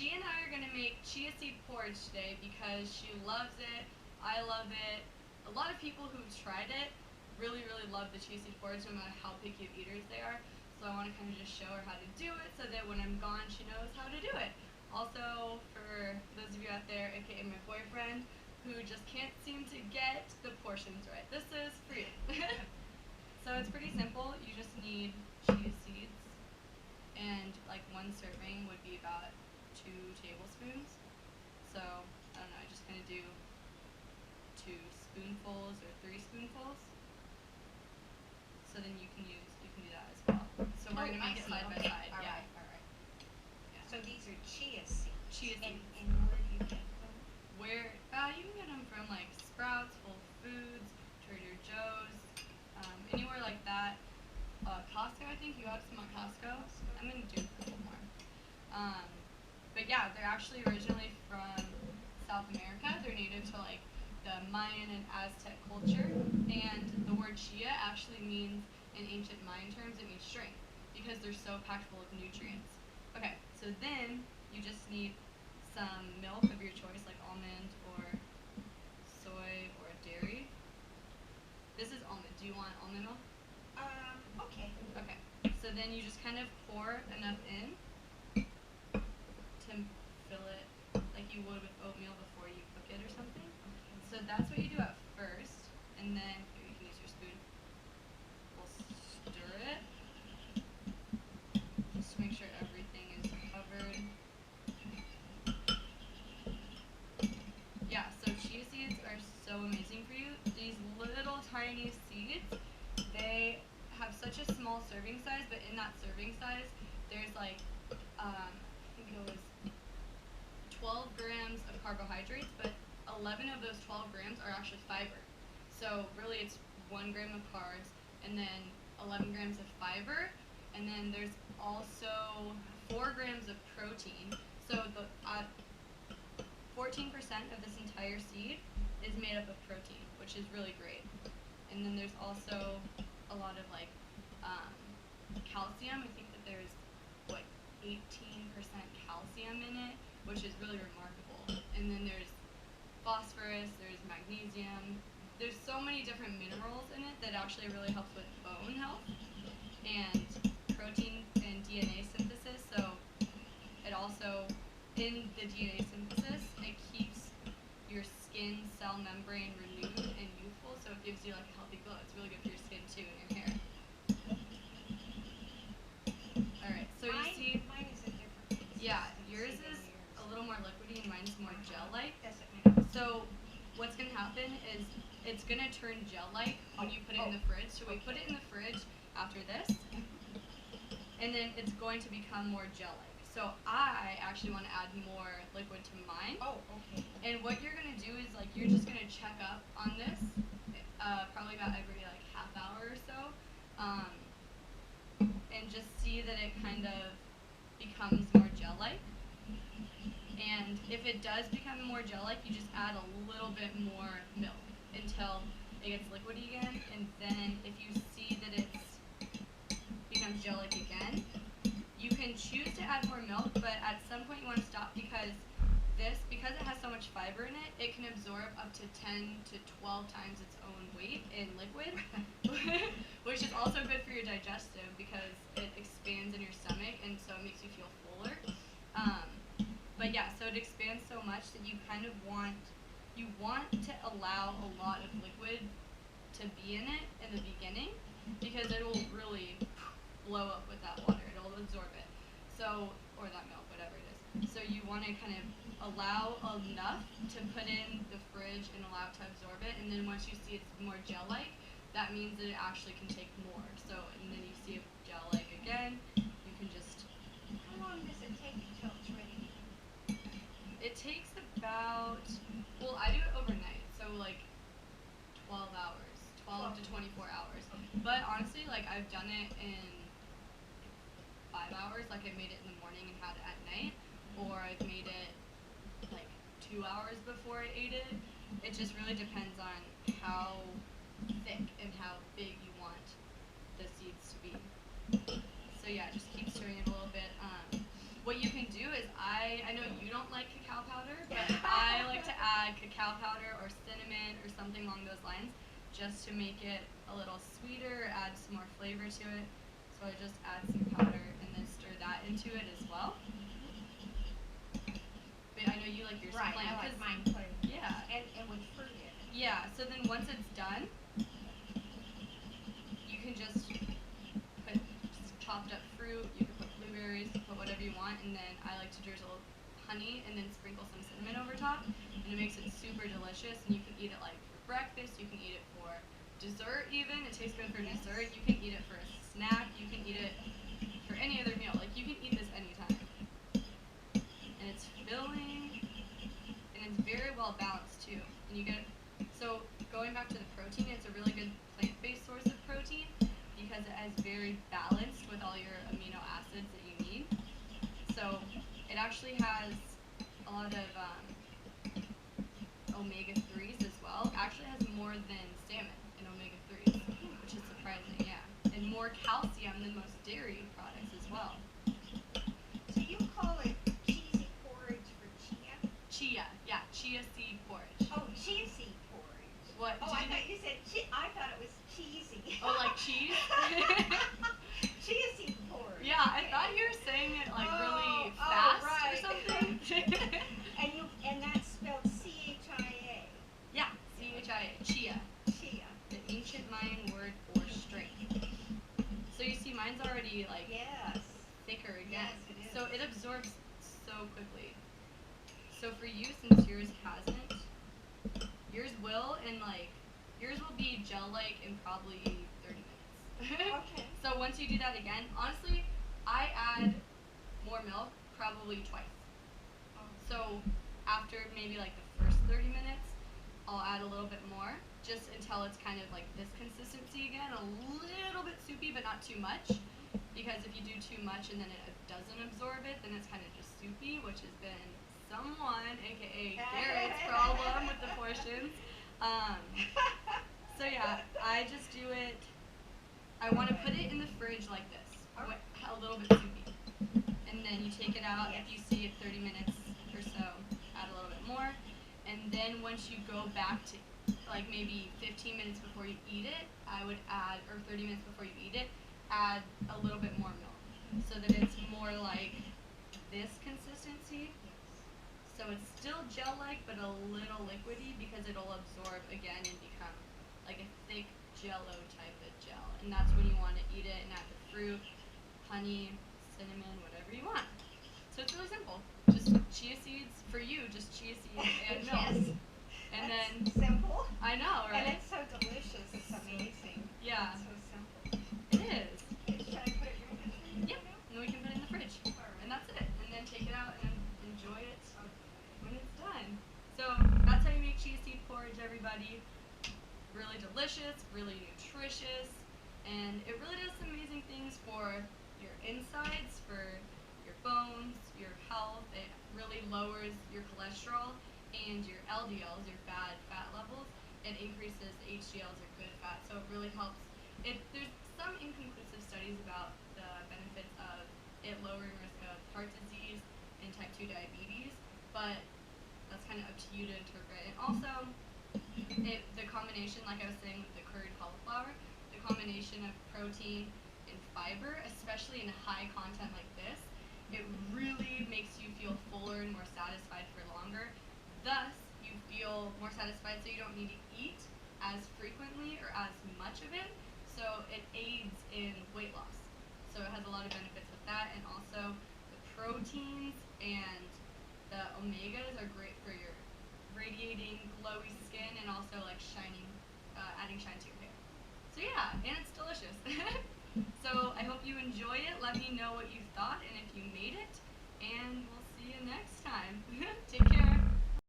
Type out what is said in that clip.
she and I are going to make Chia Seed Porridge today because she loves it. I love it. A lot of people who've tried it really, really love the Chia Seed Porridge no matter how picky of eaters they are. So I want to kind of just show her how to do it so that when I'm gone she knows how to do it. Also, for those of you out there, aka my boyfriend, who just can't seem to get the portions right, this is for you. So it's pretty simple. You just need chia seeds, and like one serving would be about 2 tablespoons. So I don't know, I just kind of do 2 spoonfuls or 3 spoonfuls. So then you can do that as well. So we're gonna make it side by side. All yeah. right, all right. Yeah. So these are chia seeds. Chia seeds. And where do you get them? Where you can get them from like Sprouts, Whole Foods, Trader Joe's, anywhere like that. Costco, I think you got some at Costco. I'm gonna do a couple more. But yeah, they're actually originally from South America. They're native to like the Mayan and Aztec culture, and the word chia actually means, in ancient Mayan terms, it means strength because they're so packed full of nutrients. Okay, so then you just need some milk of your choice, like almond or soy or dairy. This is almond. Do you want almond milk? Okay. Okay. So then you just kind of pour enough in to fill it like you would with oatmeal before you cook it or something. So that's what you do at first, and then here you can use your spoon. We'll stir it just to make sure everything is covered. Yeah, so chia seeds are so amazing for you. These little tiny seeds, they have such a small serving size, but in that serving size, there's like, I think it was 12 grams of carbohydrates, but 11 of those 12 grams are actually fiber. So really it's 1 gram of carbs, and then 11 grams of fiber, and then there's also 4 grams of protein. So the 14% of this entire seed is made up of protein, which is really great. And then there's also a lot of like calcium. I think that there's what 18% calcium in it, which is really remarkable. And then there's phosphorus, there's magnesium. There's so many different minerals in it that actually really helps with bone health and protein and DNA synthesis. So it also, in the DNA synthesis, it keeps your skin cell membrane renewed and youthful, so it gives you like a healthy glow. It's really good for your skin too and your hair. Alright, so you see, Mine is a different yeah, yours is a little more liquidy and mine's more gel-like. Doesn't matter. So what's going to happen is it's going to turn gel-like when you put it in the fridge. So we put it in the fridge after this, and then it's going to become more gel-like. So I actually want to add more liquid to mine. Oh, okay. And what you're going to do is like you're just going to check up on this probably about every like half hour or so, and just see that it kind of becomes more gel-like. And if it does become more gel-like, you just add a little bit more milk until it gets liquidy again. And then if you see that it becomes gel-like again, you can choose to add more milk, but at some point you want to stop because because it has so much fiber in it, it can absorb up to 10 to 12 times its own weight in liquid, which is also good for your digestive because it expands in your stomach and so it makes you feel fuller. But yeah, so it expands so much that you kind of want to allow a lot of liquid to be in it in the beginning because it will really blow up with that water. It'll absorb it. So, or that milk, whatever it is. So you want to kind of allow enough to put in the fridge and allow it to absorb it. And then once you see it's more gel-like, that means that it actually can take more. So, and then you see it gel-like again, you can just... How long does it take until it's ready? It takes about, well, I do it overnight, so like 12 hours, 12 to 24 hours. But honestly, like I've done it in 5 hours, like I made it in the morning and had it at night, or I've made it like 2 hours before I ate it. It just really depends on how thick and how big you want the seeds to be. So yeah, just keep stirring it a little bit. What you can do is, I know add cacao powder or cinnamon or something along those lines, just to make it a little sweeter, add some more flavor to it. So I just add some powder and then stir that into it as well. But I know you like yours Right, plain. I like 'Cause- mine plain. Yeah. And with fruit in it. Yeah, so then once it's done, you can just put chopped up fruit, you can put blueberries, put whatever you want, and then I like to drizzle honey and then sprinkle some cinnamon over top, and it makes it super delicious, and you can eat it like for breakfast, you can eat it for dessert even, it tastes good for Yes. dessert, you can eat it for a snack, you can eat it for any other meal, like you can eat this anytime. And it's filling, and it's very well balanced too. And you get, so going back to the protein, it's a really good plant-based source of protein because it has very balanced with all your amino acids that you need. So it actually has a lot of omega-3s as well. Actually has more than salmon in omega-3s, which is surprising, yeah. And more calcium than most dairy products as well. So you call it cheesy porridge for chia? Chia, yeah, chia seed porridge. Oh, chia seed porridge. What? Oh, did I you thought you said I thought it was cheesy. Oh, like cheese? Chia seed porridge. Yeah, I thought you were saying it like really Oh, fast right. or something. And that's spelled C-H-I-A. Yeah, C-H-I-A, chia, Chia. the ancient Mayan word for strength. So you see, mine's already like Yes. thicker again. Yes, it is. So it absorbs so quickly. So for you, since yours hasn't, yours will, and like yours will be gel-like in probably 30 minutes. Okay. So once you do that again, honestly, I add more milk probably twice. Oh. So after maybe like the first 30 minutes, I'll add a little bit more, just until it's kind of like this consistency again, a little bit soupy, but not too much. Because if you do too much and then it doesn't absorb it, then it's kind of just soupy, which has been someone, aka Garrett's problem with the portions. So yeah, I just do it. I want to put it in the fridge like this, a little bit soupy, and then you take it out. If you see it 30 minutes or so, add a little bit more, and then once you go back to like maybe 15 minutes before you eat it, I would add, or 30 minutes before you eat it, add a little bit more milk, so that it's more like this consistency. So it's still gel-like, but a little liquidy because it'll absorb again and become like a thick jello type of gel. And that's when you want to eat it and add the fruit, honey, cinnamon, whatever you want. So it's really simple. Just chia seeds, for you, just chia seeds and milk. Yes. And That's then, simple. I know, And right? it's so delicious. It's amazing. Yeah, It's so simple. it is. Should I put it in the fridge? Yep, and then we can put it in the fridge. And that's it. And then take it out and enjoy it when it's done. So that's how you make chia seed porridge, everybody. Really delicious, really nutritious, and it really does some amazing things for your insides, for your bones, your health. It really lowers your cholesterol and your LDLs, your bad fat levels. It increases the HDLs, your good fat, so it really helps. There's some inconclusive studies about the benefits of it lowering risk of heart disease and type 2 diabetes, but that's kind of up to you to interpret. And also, the combination, like I was saying with the curried cauliflower, the combination of protein and fiber, especially in high content like this, it really makes you feel fuller and more satisfied for longer. Thus, you feel more satisfied, so you don't need to eat as frequently or as much of it. So it aids in weight loss. So it has a lot of benefits with that, and also the proteins and the omegas are great for your radiating, glowy skin, and also like shining, adding shine to your hair. So yeah, and it's delicious. So I hope you enjoy it. Let me know what you thought and if you made it, and we'll see you next time.